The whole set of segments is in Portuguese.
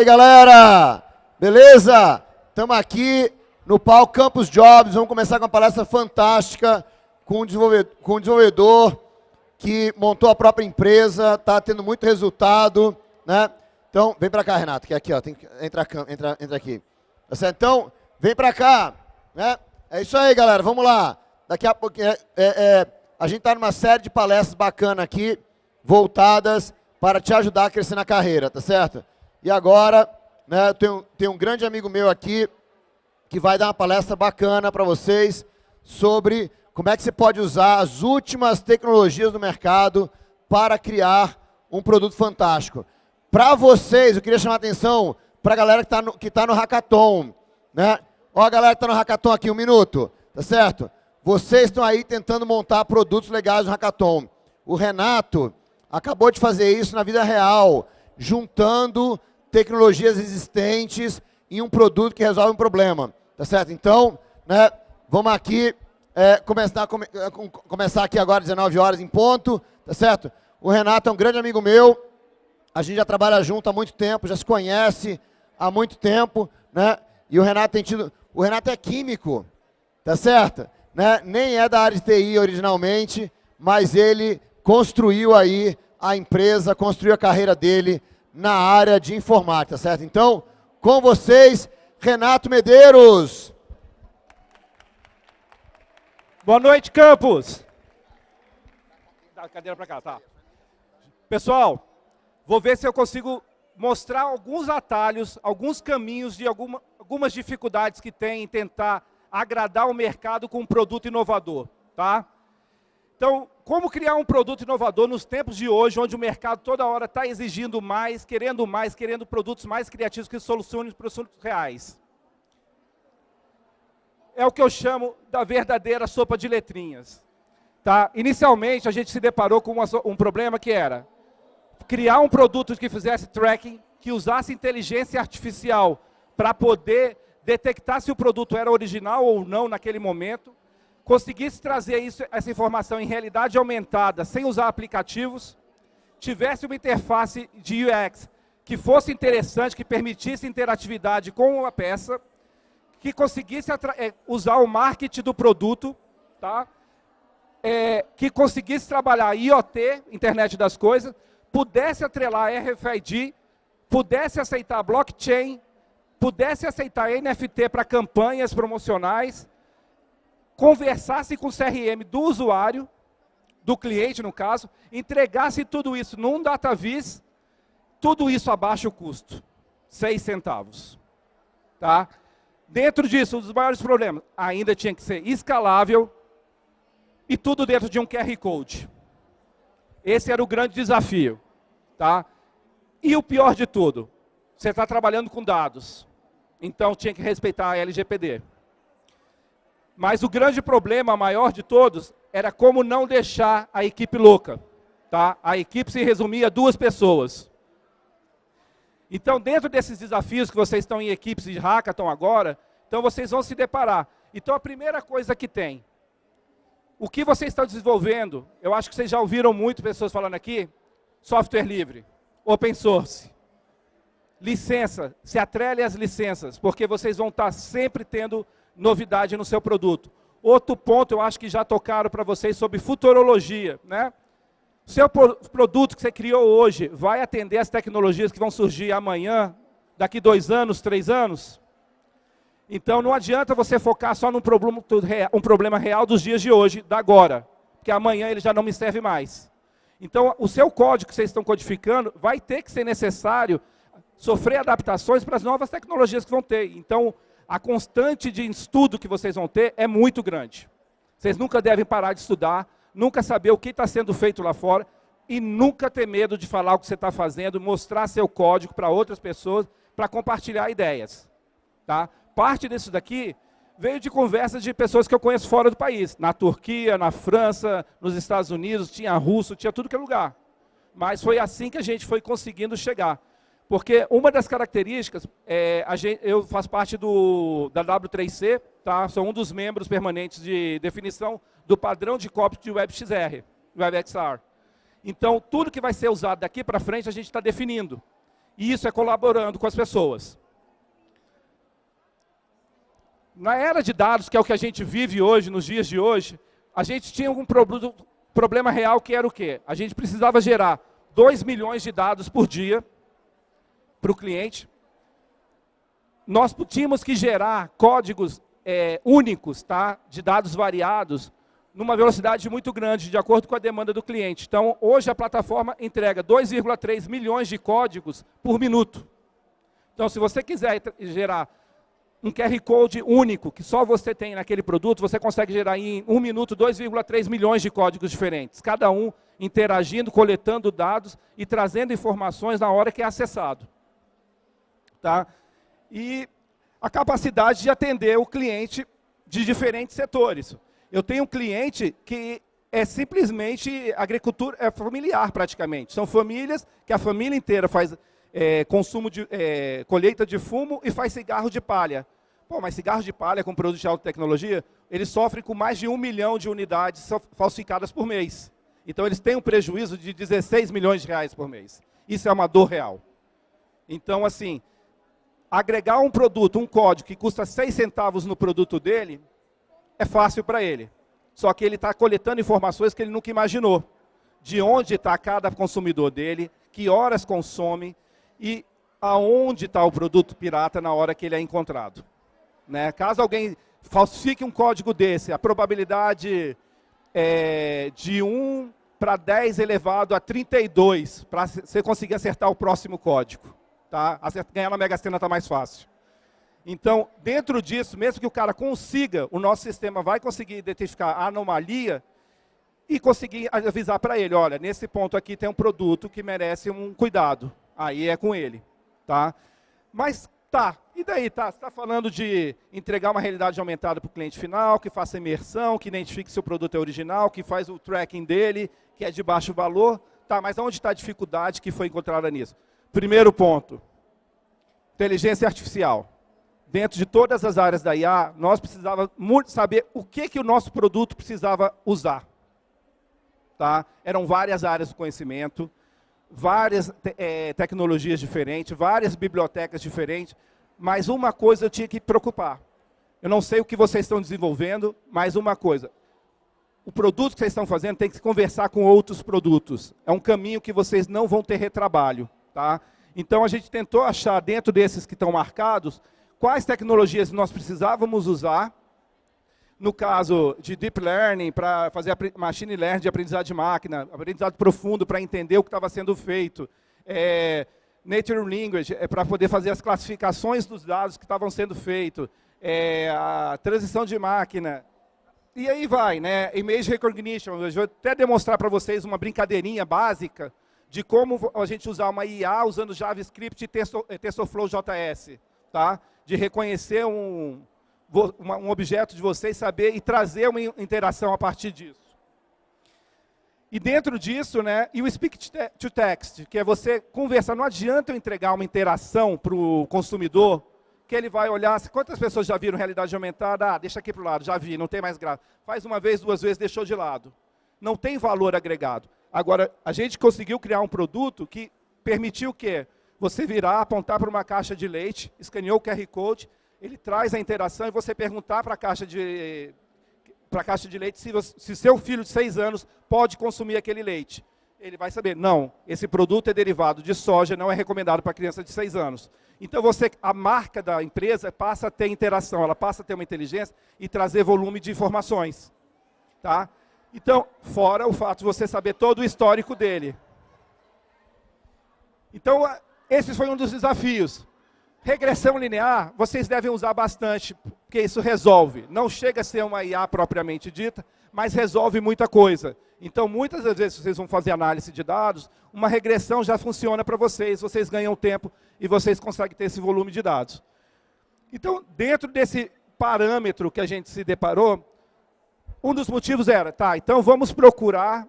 E aí, galera, beleza? Estamos aqui no palco Campus Jobs, vamos começar com uma palestra fantástica com um desenvolvedor que montou a própria empresa, está tendo muito resultado, né? Então, vem para cá, Renato, que é aqui, ó, entra aqui. Tá certo? Então, vem para cá, né? É isso aí, galera, vamos lá. Daqui a pouco, a gente está numa série de palestras bacanas aqui, voltadas para te ajudar a crescer na carreira, tá certo? E agora, né, eu tenho um grande amigo meu aqui, que vai dar uma palestra bacana para vocês, sobre como é que você pode usar as últimas tecnologias do mercado para criar um produto fantástico. Para vocês, eu queria chamar a atenção para a galera que tá no Hackathon, né? Ó, a galera que está no Hackathon aqui, um minuto, tá certo? Vocês estão aí tentando montar produtos legais no Hackathon. O Renato acabou de fazer isso na vida real, juntando tecnologias existentes em um produto que resolve um problema, tá certo? Então, né, vamos aqui começar aqui agora, 19 horas em ponto, tá certo? O Renato é um grande amigo meu, a gente já trabalha junto há muito tempo, já se conhece há muito tempo, né? E o Renato o Renato é químico, tá certo? Né? Nem é da área de TI originalmente, mas ele construiu aí a empresa, construiu a carreira dele na área de informática, certo? Então, com vocês, Renato Medeiros. Boa noite, Campus. Dá a cadeira para cá, tá. Pessoal, vou ver se eu consigo mostrar alguns atalhos, alguns caminhos de algumas dificuldades que tem em tentar agradar o mercado com um produto inovador, tá? Então, como criar um produto inovador nos tempos de hoje, onde o mercado toda hora está exigindo mais, querendo produtos mais criativos que solucionem problemas reais. É o que eu chamo da verdadeira sopa de letrinhas. Tá? Inicialmente, a gente se deparou com um problema que era criar um produto que fizesse tracking, que usasse inteligência artificial para poder detectar se o produto era original ou não naquele momento, conseguisse trazer essa informação em realidade aumentada, sem usar aplicativos, tivesse uma interface de UX que fosse interessante, que permitisse interatividade com a peça, que conseguisse usar o marketing do produto, tá? Que conseguisse trabalhar IoT, Internet das Coisas, pudesse atrelar RFID, pudesse aceitar blockchain, pudesse aceitar NFT para campanhas promocionais, conversasse com o CRM do usuário, do cliente no caso, entregasse tudo isso num DataVis, tudo isso a baixo custo, 6 centavos. Tá? Dentro disso, um dos maiores problemas, ainda tinha que ser escalável e tudo dentro de um QR Code. Esse era o grande desafio. Tá? E o pior de tudo, você está trabalhando com dados, então tinha que respeitar a LGPD. Mas o grande problema, maior de todos, era como não deixar a equipe louca. Tá? A equipe se resumia a 2 pessoas. Então, dentro desses desafios que vocês estão em equipes de hackathon agora, então vocês vão se deparar. Então, a primeira coisa que tem, o que vocês estão desenvolvendo, eu acho que vocês já ouviram muito pessoas falando aqui, software livre, open source. Licença, se atrele às licenças, porque vocês vão estar sempre tendo novidade no seu produto. Outro ponto, eu acho que já tocaram para vocês sobre futurologia, né? Seu produto que você criou hoje vai atender as tecnologias que vão surgir amanhã, daqui 2 anos, 3 anos? Então não adianta você focar só num problema real dos dias de hoje, da agora, porque amanhã ele já não me serve mais. Então o seu código que vocês estão codificando vai ter que ser necessário sofrer adaptações para as novas tecnologias que vão ter. Então a constante de estudo que vocês vão ter é muito grande. Vocês nunca devem parar de estudar, nunca saber o que está sendo feito lá fora e nunca ter medo de falar o que você está fazendo, mostrar seu código para outras pessoas, para compartilhar ideias. Tá? Parte disso daqui veio de conversas de pessoas que eu conheço fora do país. Na Turquia, na França, nos Estados Unidos, tinha russo, tinha tudo que é lugar. Mas foi assim que a gente foi conseguindo chegar. Porque uma das características, eu faço parte da W3C, tá? Sou um dos membros permanentes de definição do padrão de código de WebXR, WebXR. Então, tudo que vai ser usado daqui para frente, a gente está definindo. E isso é colaborando com as pessoas. Na era de dados, que é o que a gente vive hoje, nos dias de hoje, a gente tinha um problema real que era o quê? A gente precisava gerar 2 milhões de dados por dia para o cliente. Nós tínhamos que gerar códigos únicos, tá? De dados variados, numa velocidade muito grande, de acordo com a demanda do cliente. Então, hoje a plataforma entrega 2,3 milhões de códigos por minuto. Então, se você quiser gerar um QR Code único, que só você tem naquele produto, você consegue gerar em 1 minuto 2,3 milhões de códigos diferentes, cada um interagindo, coletando dados e trazendo informações na hora que é acessado. Tá? E a capacidade de atender o cliente de diferentes setores. Eu tenho um cliente que é simplesmente agricultura familiar, praticamente. São famílias que a família inteira faz colheita de fumo e faz cigarro de palha. Pô, mas cigarro de palha com produto de alta tecnologia, eles sofrem com mais de 1 milhão de unidades falsificadas por mês. Então, eles têm um prejuízo de 16 milhões de reais por mês. Isso é uma dor real. Então, assim, agregar um produto, um código que custa 6 centavos no produto dele, é fácil para ele. Só que ele está coletando informações que ele nunca imaginou. De onde está cada consumidor dele, que horas consome e aonde está o produto pirata na hora que ele é encontrado. Né? Caso alguém falsifique um código desse, a probabilidade é de 1 para 10 elevado a 32, para você conseguir acertar o próximo código. Tá? Ganhar na Mega Sena está mais fácil. Então, dentro disso, mesmo que o cara consiga, o nosso sistema vai conseguir identificar a anomalia e conseguir avisar para ele, olha, nesse ponto aqui tem um produto que merece um cuidado. Aí é com ele. Tá? Mas, tá, e daí? Tá? Você está falando de entregar uma realidade aumentada para o cliente final, que faça imersão, que identifique se o produto é original, que faz o tracking dele, que é de baixo valor. Tá, mas onde está a dificuldade que foi encontrada nisso? Primeiro ponto, inteligência artificial. Dentro de todas as áreas da IA, nós precisávamos muito saber o que o nosso produto precisava usar. Tá? Eram várias áreas do conhecimento, várias tecnologias diferentes, várias bibliotecas diferentes, mas uma coisa eu tinha que preocupar. Eu não sei o que vocês estão desenvolvendo, mas uma coisa. O produto que vocês estão fazendo tem que conversar com outros produtos. É um caminho que vocês não vão ter retrabalho. Tá? Então, a gente tentou achar, dentro desses que estão marcados, quais tecnologias nós precisávamos usar, no caso de Deep Learning, para fazer Machine Learning de aprendizado de máquina, aprendizado profundo para entender o que estava sendo feito, Natural Language, para poder fazer as classificações dos dados que estavam sendo feitos, a transição de máquina, e aí vai, né? Image Recognition. Eu vou até demonstrar para vocês uma brincadeirinha básica de como a gente usar uma IA usando JavaScript e TensorFlow JS, tá? De reconhecer um objeto de vocês, saber e trazer uma interação a partir disso. E dentro disso, né, e o Speak to Text, que é você conversar. Não adianta eu entregar uma interação para o consumidor, que ele vai olhar, quantas pessoas já viram realidade aumentada? Ah, deixa aqui para o lado, já vi, não tem mais graça. Faz uma vez, 2 vezes, deixou de lado. Não tem valor agregado. Agora, a gente conseguiu criar um produto que permitiu o quê? Você virar, apontar para uma caixa de leite, escaneou o QR Code, ele traz a interação e você perguntar para a caixa de leite se seu filho de 6 anos pode consumir aquele leite. Ele vai saber, não, esse produto é derivado de soja, não é recomendado para criança de 6 anos. Então, a marca da empresa passa a ter interação, ela passa a ter uma inteligência e trazer volume de informações. Tá? Então, fora o fato de você saber todo o histórico dele. Então, esse foi um dos desafios. Regressão linear, vocês devem usar bastante, porque isso resolve. Não chega a ser uma IA propriamente dita, mas resolve muita coisa. Então, muitas das vezes, vocês vão fazer análise de dados, uma regressão já funciona para vocês ganham tempo e vocês conseguem ter esse volume de dados. Então, dentro desse parâmetro que a gente se deparou, um dos motivos era, tá, então vamos procurar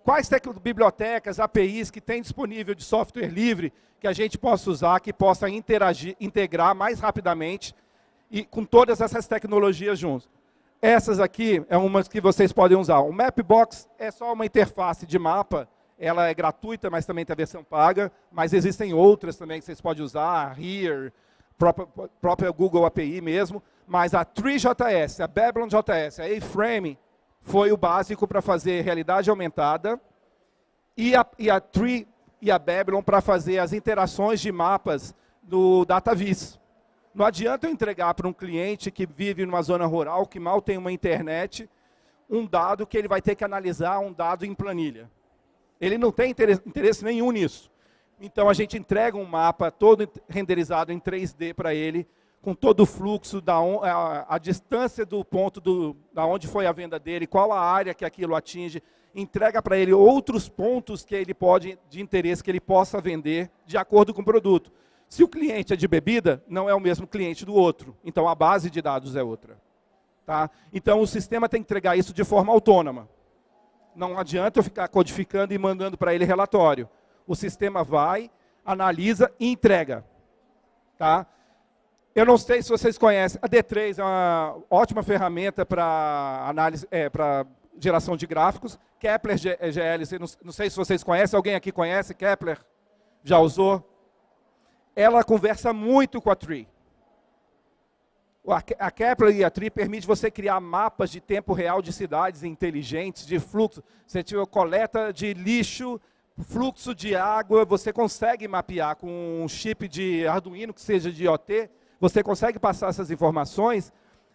quais bibliotecas, APIs que tem disponível de software livre que a gente possa usar, que possa integrar mais rapidamente e com todas essas tecnologias juntas. Essas aqui é umas que vocês podem usar. O Mapbox é só uma interface de mapa, ela é gratuita, mas também tem a versão paga, mas existem outras também que vocês podem usar, a Here, própria Google API mesmo, mas a Tree.js, a Babylon.js, a A-Frame foi o básico para fazer realidade aumentada, e a Tree e a Babylon para fazer as interações de mapas do DataVis. Não adianta eu entregar para um cliente que vive numa zona rural, que mal tem uma internet, um dado que ele vai ter que analisar, um dado em planilha. Ele não tem interesse nenhum nisso. Então, a gente entrega um mapa todo renderizado em 3D para ele, com todo o fluxo, a distância do ponto da onde foi a venda dele, qual a área que aquilo atinge, entrega para ele outros pontos que ele pode, de interesse que ele possa vender de acordo com o produto. Se o cliente é de bebida, não é o mesmo cliente do outro. Então, a base de dados é outra. Tá? Então, o sistema tem que entregar isso de forma autônoma. Não adianta eu ficar codificando e mandando para ele relatório. O sistema vai, analisa e entrega. Tá? Eu não sei se vocês conhecem, a D3 é uma ótima ferramenta para análise, para geração de gráficos. Kepler GL, não sei se vocês conhecem, alguém aqui conhece Kepler? Já usou? Ela conversa muito com a Tree. A Kepler e a Tree permite você criar mapas de tempo real de cidades inteligentes, de fluxo. Você tiver coleta de lixo, fluxo de água, você consegue mapear com um chip de Arduino, que seja de IoT, você consegue passar essas informações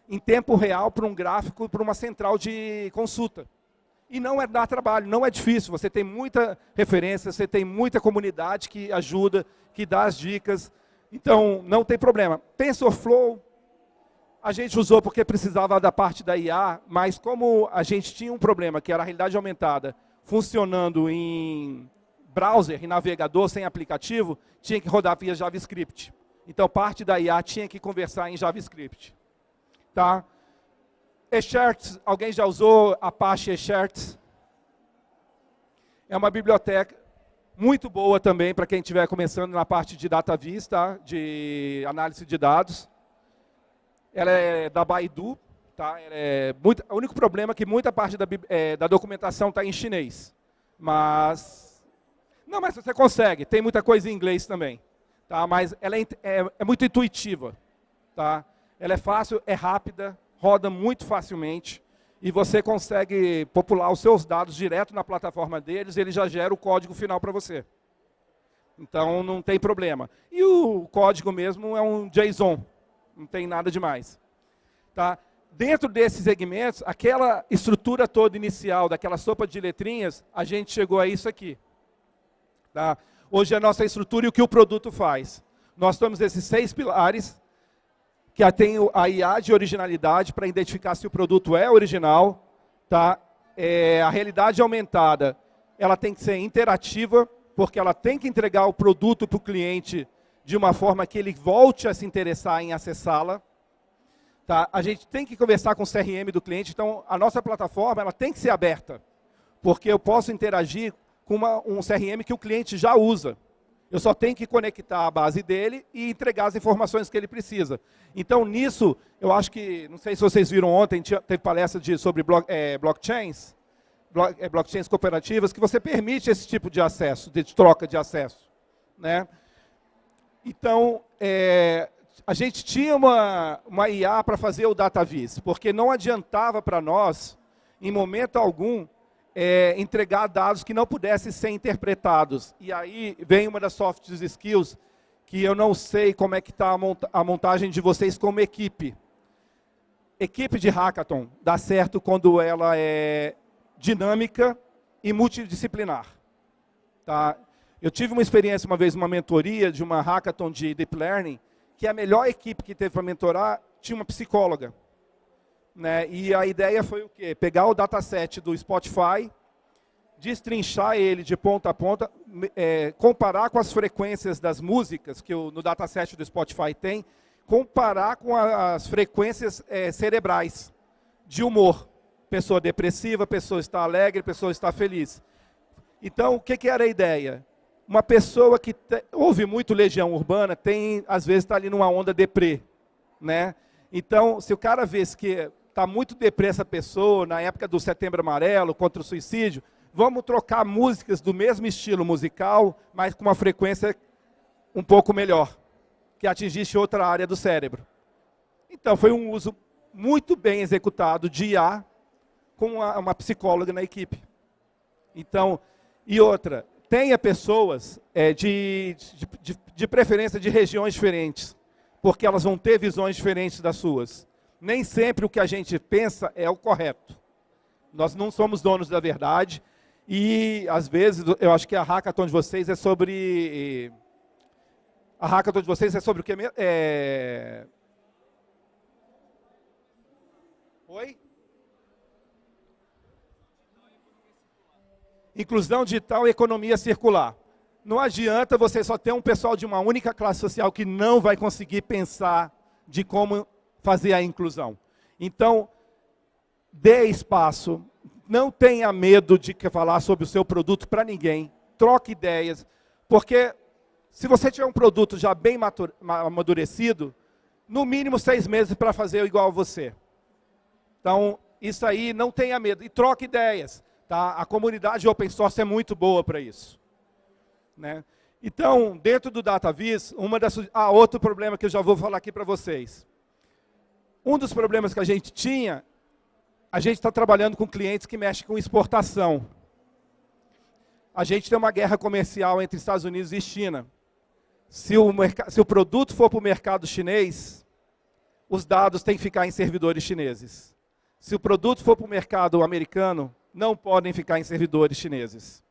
em tempo real para um gráfico, para uma central de consulta. E não dá trabalho, não é difícil, você tem muita referência, você tem muita comunidade que ajuda, que dá as dicas, então não tem problema. TensorFlow, a gente usou porque precisava da parte da IA, mas como a gente tinha um problema, que era a realidade aumentada, funcionando em browser, em navegador, sem aplicativo, tinha que rodar via JavaScript. Então, parte da IA tinha que conversar em JavaScript. Tá? Escharts, alguém já usou Apache Escharts? É uma biblioteca muito boa também para quem estiver começando na parte de DataVis, tá? De análise de dados. Ela é da Baidu. Tá? O único problema é que muita parte da documentação está em chinês. Mas você consegue, tem muita coisa em inglês também. Tá? Mas ela é muito intuitiva. Tá? Ela é fácil, é rápida, roda muito facilmente e você consegue popular os seus dados direto na plataforma deles, ele já gera o código final para você. Então, não tem problema. E o código mesmo é um JSON, não tem nada demais. Tá? Dentro desses segmentos, aquela estrutura toda inicial, daquela sopa de letrinhas, a gente chegou a isso aqui. Tá? Hoje a nossa estrutura e o que o produto faz. Nós temos esses 6 pilares, que tem a IA de originalidade para identificar se o produto é original. Tá? A realidade aumentada, ela tem que ser interativa, porque ela tem que entregar o produto para o cliente de uma forma que ele volte a se interessar em acessá-la. Tá? A gente tem que conversar com o CRM do cliente, então a nossa plataforma ela tem que ser aberta, porque eu posso interagir com um CRM que o cliente já usa. Eu só tenho que conectar a base dele e entregar as informações que ele precisa. Então, nisso, eu acho que, não sei se vocês viram ontem, teve palestra sobre blockchains, blockchains cooperativas, que você permite esse tipo de acesso, de troca de acesso. Né? Então, a gente tinha uma IA para fazer o DataVis, porque não adiantava para nós, em momento algum, entregar dados que não pudessem ser interpretados. E aí vem uma das soft skills que eu não sei como é que está a montagem de vocês como equipe. Equipe de hackathon dá certo quando ela é dinâmica e multidisciplinar. Tá? Eu tive uma experiência uma vez, uma mentoria de uma hackathon de Deep Learning, que a melhor equipe que teve para mentorar tinha uma psicóloga. Né? E a ideia foi o quê? Pegar o dataset do Spotify, destrinchar ele de ponta a ponta, comparar com as frequências das músicas que no dataset do Spotify tem, comparar com as frequências cerebrais de humor. Pessoa depressiva, pessoa está alegre, pessoa está feliz. Então, o que era a ideia? Uma pessoa que ouve muito Legião Urbana, às vezes está ali numa onda deprê. Né? Então, se o cara vê que está muito deprê essa pessoa, na época do Setembro Amarelo, contra o suicídio, vamos trocar músicas do mesmo estilo musical, mas com uma frequência um pouco melhor, que atingisse outra área do cérebro. Então, foi um uso muito bem executado de IA com uma psicóloga na equipe. Então, e outra, tenha pessoas de preferência de regiões diferentes, porque elas vão ter visões diferentes das suas. Nem sempre o que a gente pensa é o correto. Nós não somos donos da verdade e, às vezes, eu acho que a hackathon de vocês é sobre... A hackathon de vocês é sobre o que mesmo? Oi? Inclusão digital e economia circular. Não adianta você só ter um pessoal de uma única classe social que não vai conseguir pensar de como fazer a inclusão. Então, dê espaço, não tenha medo de falar sobre o seu produto para ninguém, troque ideias, porque se você tiver um produto já bem amadurecido, no mínimo 6 meses para fazer igual a você. Então, isso aí, não tenha medo, e troque ideias. Tá? A comunidade open source é muito boa para isso. Né? Então, dentro do DataVis, outro problema que eu já vou falar aqui para vocês. Um dos problemas que a gente tinha, a gente está trabalhando com clientes que mexem com exportação. A gente tem uma guerra comercial entre Estados Unidos e China. Se o produto for para o mercado chinês, os dados têm que ficar em servidores chineses. Se o produto for para o mercado americano, não podem ficar em servidores chineses.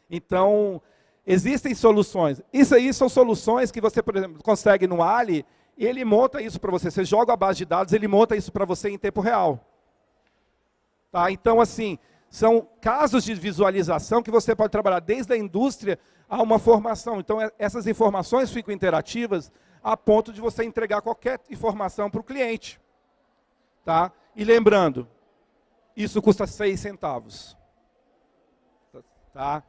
Então, existem soluções. Isso aí são soluções que você, por exemplo, consegue no Ali, e ele monta isso para você. Você joga a base de dados, ele monta isso para você em tempo real. Tá? Então, assim, são casos de visualização que você pode trabalhar desde a indústria a uma formação. Então, essas informações ficam interativas a ponto de você entregar qualquer informação para o cliente. Tá? E lembrando, isso custa 6 centavos. Tá?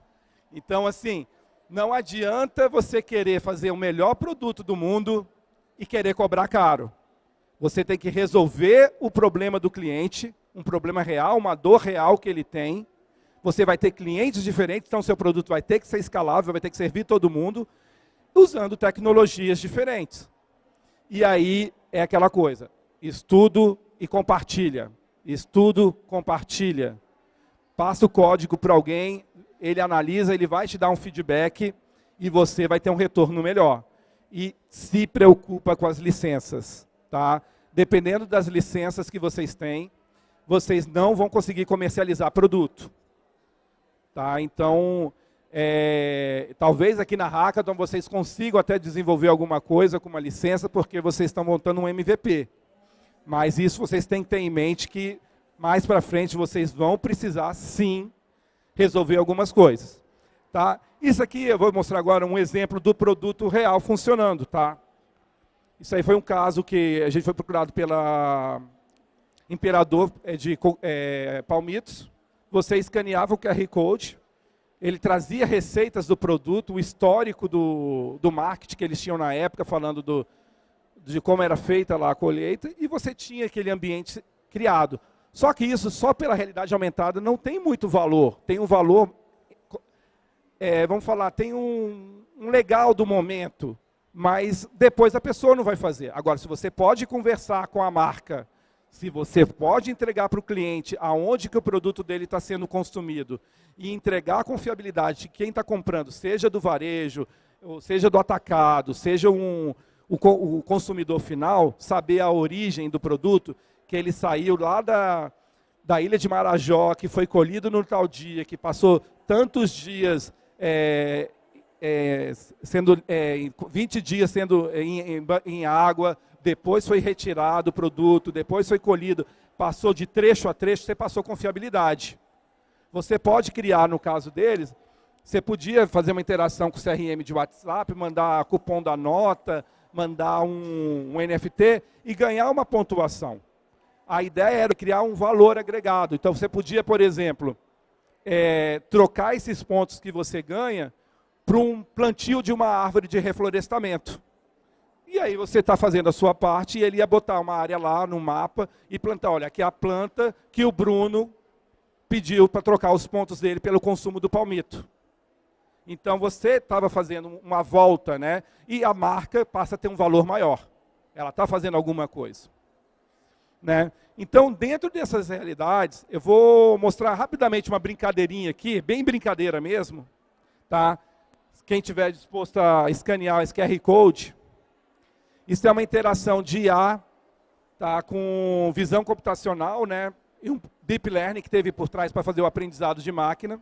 Então, assim, não adianta você querer fazer o melhor produto do mundo e querer cobrar caro. Você tem que resolver o problema do cliente, um problema real, uma dor real que ele tem. Você vai ter clientes diferentes, então seu produto vai ter que ser escalável, vai ter que servir todo mundo, usando tecnologias diferentes. E aí é aquela coisa, estudo e compartilha. Estudo, compartilha. Passa o código para alguém, ele analisa, ele vai te dar um feedback e você vai ter um retorno melhor. E se preocupa com as licenças. Tá? Dependendo das licenças que vocês têm, vocês não vão conseguir comercializar produto. Tá? Então, talvez aqui na Hackathon vocês consigam até desenvolver alguma coisa com uma licença, porque vocês estão montando um MVP. Mas isso vocês têm que ter em mente que mais para frente vocês vão precisar, sim, resolver algumas coisas. Tá? Isso aqui eu vou mostrar agora um exemplo do produto real funcionando. Tá? Isso aí foi um caso que a gente foi procurado pela Imperador de Palmitos. Você escaneava o QR Code, ele trazia receitas do produto, o histórico do marketing que eles tinham na época, falando de como era feita lá a colheita, e você tinha aquele ambiente criado. Só que isso, só pela realidade aumentada, não tem muito valor. Tem um valor, vamos falar, tem um legal do momento, mas depois a pessoa não vai fazer. Agora, se você pode conversar com a marca, se você pode entregar para o cliente aonde que o produto dele está sendo consumido e entregar a confiabilidade de quem está comprando, seja do varejo, ou seja do atacado, seja o consumidor final, saber a origem do produto, que ele saiu lá da ilha de Marajó, que foi colhido no tal dia, que passou tantos dias, 20 dias sendo em água, depois foi retirado o produto, depois foi colhido, passou de trecho a trecho, você passou confiabilidade. Você pode criar, no caso deles, você podia fazer uma interação com o CRM de WhatsApp, mandar cupom da nota, mandar um NFT e ganhar uma pontuação. A ideia era criar um valor agregado. Então, você podia, por exemplo, trocar esses pontos que você ganha para um plantio de uma árvore de reflorestamento. E aí você está fazendo a sua parte e ele ia botar uma área lá no mapa e plantar. Olha, aqui é a planta que o Bruno pediu para trocar os pontos dele pelo consumo do palmito. Então você estava fazendo uma volta, né? E a marca passa a ter um valor maior. Ela está fazendo alguma coisa. Né? Então, dentro dessas realidades, eu vou mostrar rapidamente uma brincadeirinha aqui, bem brincadeira mesmo. Tá? Quem estiver disposto a escanear esse QR Code, isso é uma interação de IA, tá? Com visão computacional, né? E um deep learning que teve por trás para fazer o aprendizado de máquina.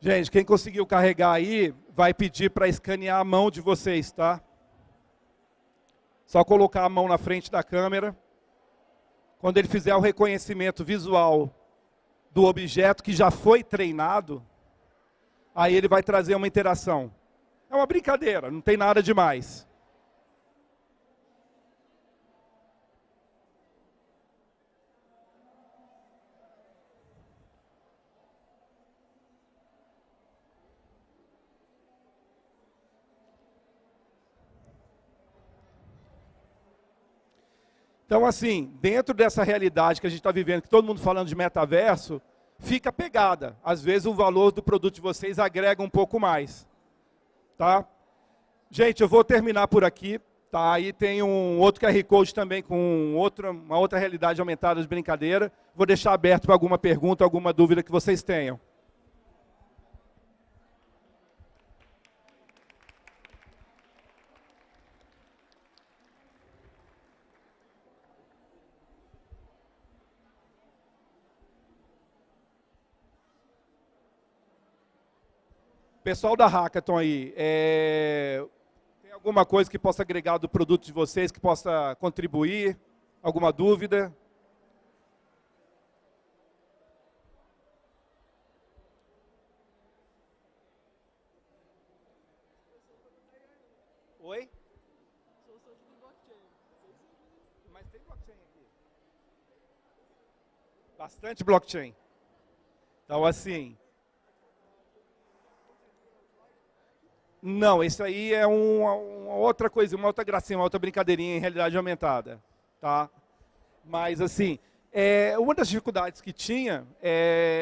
Gente, quem conseguiu carregar aí, vai pedir para escanear a mão de vocês, tá? Só colocar a mão na frente da câmera. Quando ele fizer o reconhecimento visual do objeto que já foi treinado, aí ele vai trazer uma interação. É uma brincadeira, não tem nada demais. Então, assim, dentro dessa realidade que a gente está vivendo, que todo mundo falando de metaverso, fica pegada. Às vezes o valor do produto de vocês agrega um pouco mais. Tá? Gente, eu vou terminar por aqui. Tá? Aí tem um outro QR Code também com uma outra realidade aumentada de brincadeira. Vou deixar aberto para alguma pergunta, alguma dúvida que vocês tenham. Pessoal da Hackathon aí, tem alguma coisa que possa agregar do produto de vocês, que possa contribuir? Alguma dúvida? Oi? Mas tem blockchain aqui. Bastante blockchain. Então, assim... Não, isso aí é uma outra coisa, uma outra gracinha, uma outra brincadeirinha em realidade aumentada. Tá? Mas, assim, uma das dificuldades que tinha,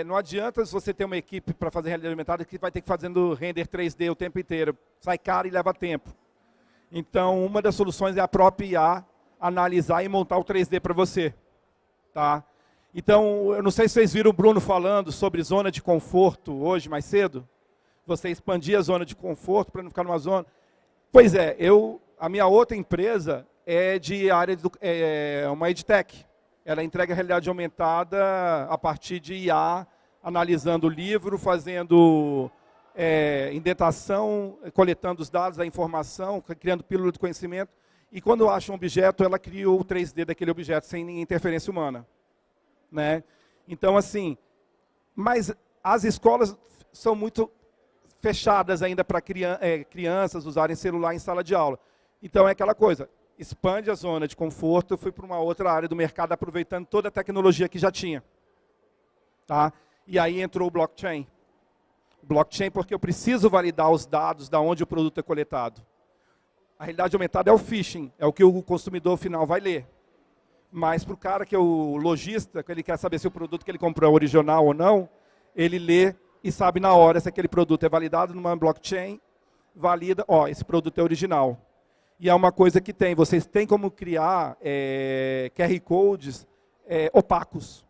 não adianta se você ter uma equipe para fazer realidade aumentada que vai ter que fazendo render 3D o tempo inteiro. Sai caro e leva tempo. Então, uma das soluções é a própria IA analisar e montar o 3D para você. Tá? Então, eu não sei se vocês viram o Bruno falando sobre zona de conforto hoje, mais cedo. Você expandir a zona de conforto para não ficar numa zona. Pois é, a minha outra empresa é de área de uma EdTech. Ela entrega realidade aumentada a partir de IA, analisando o livro, fazendo indentação, coletando os dados, a informação, criando pílula de conhecimento. E quando acha um objeto, ela cria o 3D daquele objeto, sem interferência humana. Né? Então, assim, mas as escolas são muito fechadas ainda para crianças usarem celular em sala de aula. Então é aquela coisa, expande a zona de conforto, eu fui para uma outra área do mercado aproveitando toda a tecnologia que já tinha. Tá? E aí entrou o blockchain. Blockchain porque eu preciso validar os dados da onde o produto é coletado. A realidade aumentada é o phishing, é o que o consumidor final vai ler. Mas para o cara que é o lojista, que ele quer saber se o produto que ele comprou é original ou não, ele lê e sabe na hora se aquele produto é validado numa blockchain, valida, esse produto é original. E é uma coisa que vocês têm como criar QR Codes opacos,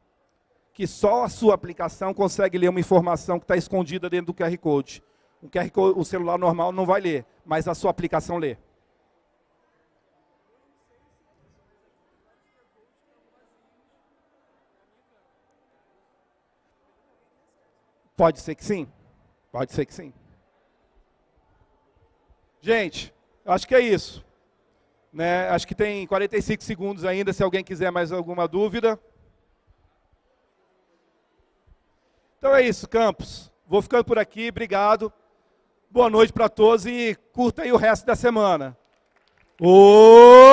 que só a sua aplicação consegue ler uma informação que está escondida dentro do QR Code. O celular normal não vai ler, mas a sua aplicação lê. Pode ser que sim. Pode ser que sim. Gente, eu acho que é isso. Né? Acho que tem 45 segundos ainda, se alguém quiser mais alguma dúvida. Então é isso, Campos. Vou ficando por aqui, obrigado. Boa noite para todos e curta aí o resto da semana. Ô!